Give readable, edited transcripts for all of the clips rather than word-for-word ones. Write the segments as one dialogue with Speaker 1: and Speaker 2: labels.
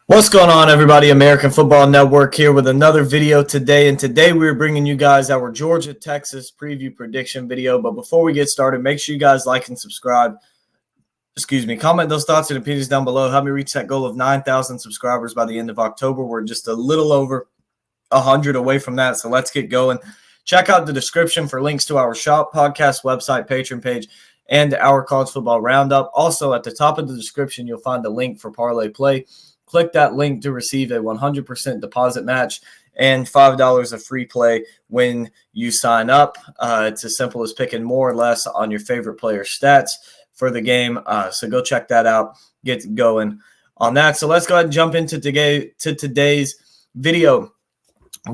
Speaker 1: What's going on, everybody? American Football Network here with another video today. And today we're bringing you guys our Georgia-Texas preview prediction video. But before we get started, make sure you guys like and subscribe. Comment those thoughts and opinions down below. Help me reach that goal of 9,000 subscribers by the end of October. We're just a little over 100 away from that, so let's get going. Check out the description for links to our shop, podcast, website, Patreon page, and our college football roundup. Also, at the top of the description, you'll find a link for Parlay Play. Click that link to receive a 100% deposit match and $5 of free play when you sign up. It's as simple as picking more or less on your favorite player's stats for the game. So go check that out. Get going on that. So let's go ahead and jump into today's video.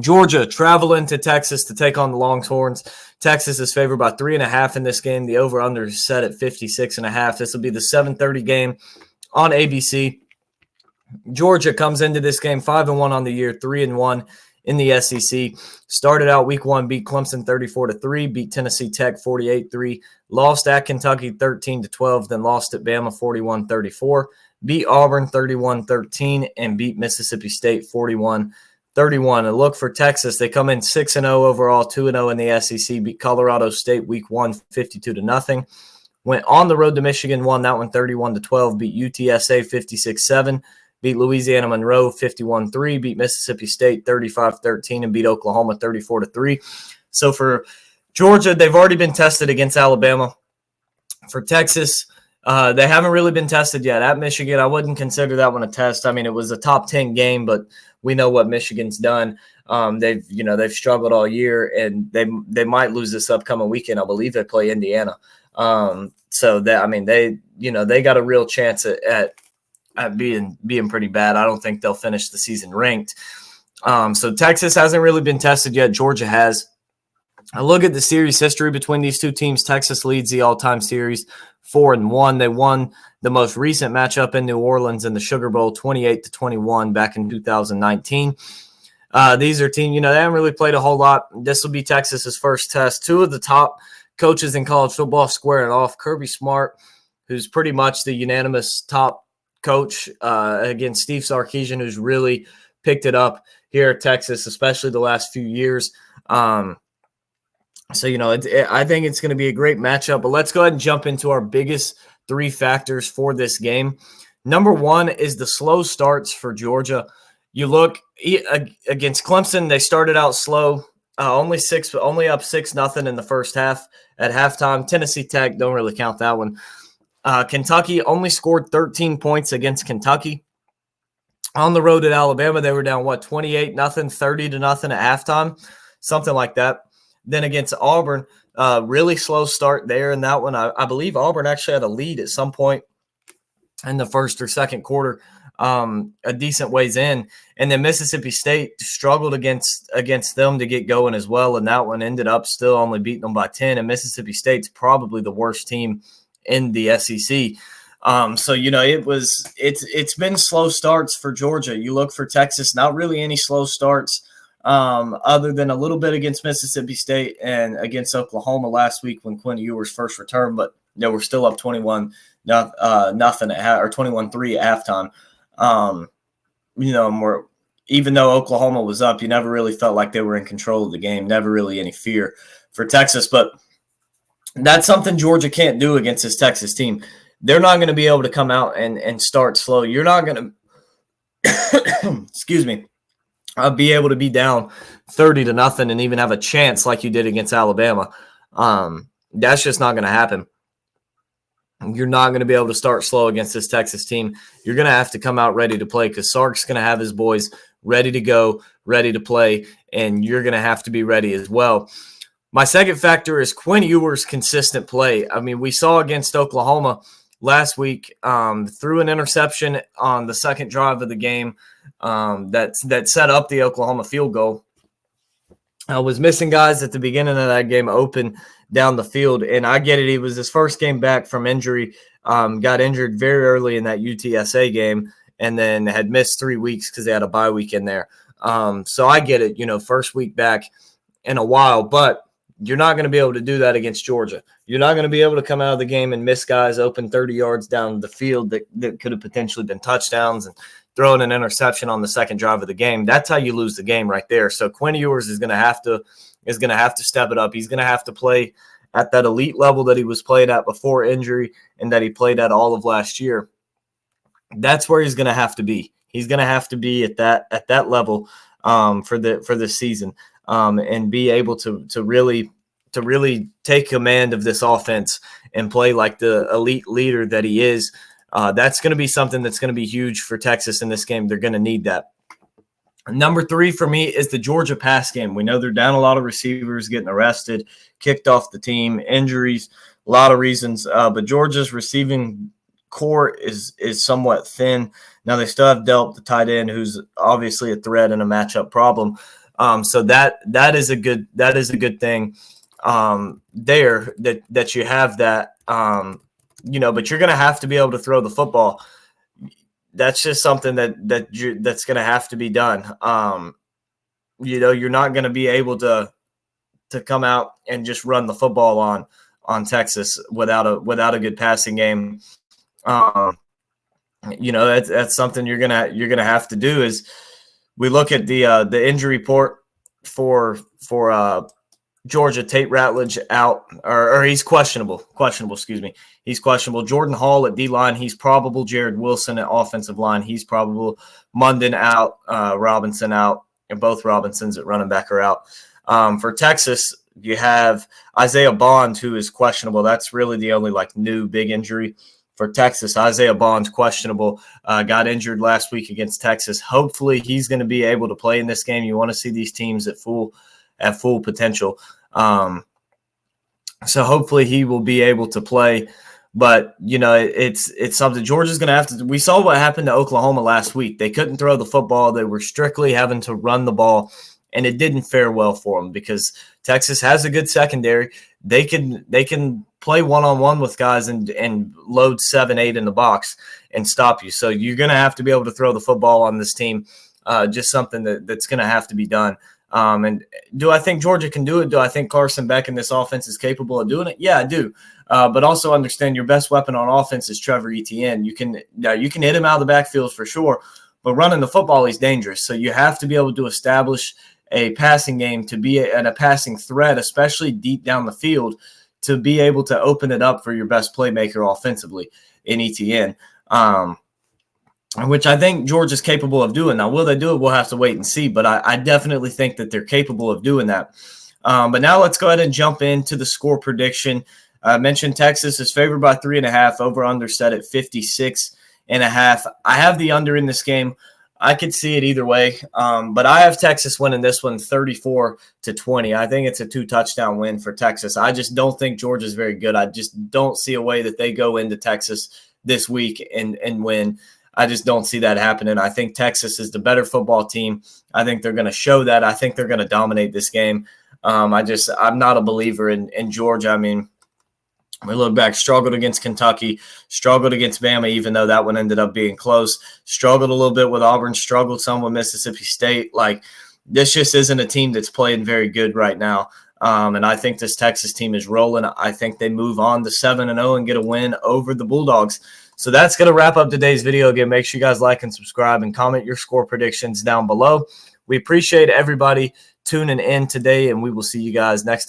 Speaker 1: Georgia traveling to Texas to take on the Longhorns. Texas is favored by 3.5 in this game. The over-under is set at 56.5. This will be the 7:30 game on ABC. Georgia comes into this game 5-1 on the year, 3-1 in the SEC. Started out week 1, beat Clemson 34-3, beat Tennessee Tech 48-3, lost at Kentucky 13-12, then lost at Bama 41-34, beat Auburn 31-13, and beat Mississippi State 41-31. And look for Texas. They come in 6-0 overall, 2-0 in the SEC, beat Colorado State week 1 52-0. Went on the road to Michigan, won that one 31-12, beat UTSA 56-7. Beat Louisiana Monroe 51-3, beat Mississippi State 35-13, and beat Oklahoma 34-3. So for Georgia, they've already been tested against Alabama. For Texas, they haven't really been tested yet. At Michigan, I wouldn't consider that one a test. I mean, it was a top 10 game, but we know what Michigan's done. They've struggled all year, and they might lose this upcoming weekend. I believe they play Indiana. So they got a real chance at being pretty bad. I don't think they'll finish the season ranked. So Texas hasn't really been tested yet. Georgia has. I look at the series history between these two teams. Texas leads the all-time series 4-1. They won the most recent matchup in New Orleans in the Sugar Bowl 28-21 back in 2019. These are teams, they haven't really played a whole lot. This will be Texas's first test. Two of the top coaches in college football squaring off. Kirby Smart, who's pretty much the unanimous top coach against Steve Sarkisian, who's really picked it up here at Texas, especially the last few years. I think it's going to be a great matchup. But let's go ahead and jump into our biggest 3 factors for this game. Number 1 is the slow starts for Georgia. You look against Clemson, they started out slow, only up 6-0 in the first half. At halftime, Tennessee Tech, don't really count that one. Kentucky only scored 13 points against Kentucky. On the road at Alabama, they were down, 28-0, 30-0 at halftime, something like that. Then against Auburn, really slow start there in that one. I believe Auburn actually had a lead at some point in the first or second quarter, a decent ways in. And then Mississippi State struggled against them to get going as well, and that one ended up still only beating them by 10. And Mississippi State's probably the worst team in the SEC. It's been slow starts for Georgia. You look for Texas, not really any slow starts other than a little bit against Mississippi State and against Oklahoma last week when Quinn Ewers first returned, but we're still up 21-0 or 21-3 at halftime. Even though Oklahoma was up, you never really felt like they were in control of the game, never really any fear for Texas, but that's something Georgia can't do against this Texas team. They're not going to be able to come out and start slow. You're not going to, be able to be down 30-0 and even have a chance like you did against Alabama. That's just not going to happen. You're not going to be able to start slow against this Texas team. You're going to have to come out ready to play because Sark's going to have his boys ready to go, ready to play, and you're going to have to be ready as well. My second factor is Quinn Ewers' consistent play. I mean, we saw against Oklahoma last week, threw an interception on the second drive of the game that set up the Oklahoma field goal. I was missing guys at the beginning of that game open down the field, and I get it. He was his first game back from injury, got injured very early in that UTSA game, and then had missed 3 weeks because they had a bye week in there. So I get it, first week back in a while, but You're not going to be able to do that against Georgia. You're not going to be able to come out of the game and miss guys open 30 yards down the field that could have potentially been touchdowns and throwing an interception on the second drive of the game. That's how you lose the game right there. So Quinn Ewers is going to have to step it up. He's going to have to play at that elite level that he was played at before injury and that he played at all of last year. That's where he's going to have to be. He's going to have to be at that level for the season. And be able to really take command of this offense and play like the elite leader that he is. That's going to be something that's going to be huge for Texas in this game. They're going to need that. Number 3 for me is the Georgia pass game. We know they're down a lot of receivers, getting arrested, kicked off the team, injuries, a lot of reasons. But Georgia's receiving core is somewhat thin. Now they still have Delp, the tight end, who's obviously a threat and a matchup problem. So that is a good thing there that you have that, but you're going to have to be able to throw the football. That's just something that's going to have to be done. You're not going to be able to come out and just run the football on Texas without a good passing game. That's something you're gonna have to do. Is we look at the injury report for Georgia. Tate Ratledge out, or he's questionable. Excuse me. He's questionable. Jordan Hall at D-line, he's probable. Jared Wilson at offensive line, he's probable. Munden out. Robinson out, and both Robinsons at running back are out. For Texas, you have Isaiah Bond, who is questionable. That's really the only new big injury for Texas. Isaiah Bond's questionable, got injured last week against Texas. Hopefully he's going to be able to play in this game. You want to see these teams at full potential. So hopefully he will be able to play. But, it's something Georgia's going to have to – we saw what happened to Oklahoma last week. They couldn't throw the football. They were strictly having to run the ball, and it didn't fare well for them because Texas has a good secondary. They can play one-on-one with guys and load 7-8 in the box and stop you. So you're going to have to be able to throw the football on this team, just something that's going to have to be done. And do I think Georgia can do it? Do I think Carson Beck in this offense is capable of doing it? Yeah, I do. But also understand your best weapon on offense is Trevor Etienne. You can hit him out of the backfield for sure, but running the football, he's dangerous. So you have to be able to establish a passing game to be a passing threat, especially deep down the field, to be able to open it up for your best playmaker offensively in Etienne, which I think Georgia's capable of doing. Now, will they do it? We'll have to wait and see, but I definitely think that they're capable of doing that. But now let's go ahead and jump into the score prediction. I mentioned Texas is favored by 3.5, over-under set at 56.5. I have the under in this game. I could see it either way, but I have Texas winning this one 34-20. I think it's a 2-touchdown win for Texas. I just don't think Georgia's very good. I just don't see a way that they go into Texas this week and win. I just don't see that happening. I think Texas is the better football team. I think they're going to show that. I think they're going to dominate this game. I'm not a believer in Georgia. I mean, we look back, struggled against Kentucky, struggled against Bama, even though that one ended up being close, struggled a little bit with Auburn, struggled some with Mississippi State. This just isn't a team that's playing very good right now. And I think this Texas team is rolling. I think they move on to 7-0 and get a win over the Bulldogs. So that's going to wrap up today's video. Again, make sure you guys like and subscribe and comment your score predictions down below. We appreciate everybody tuning in today, and we will see you guys next time.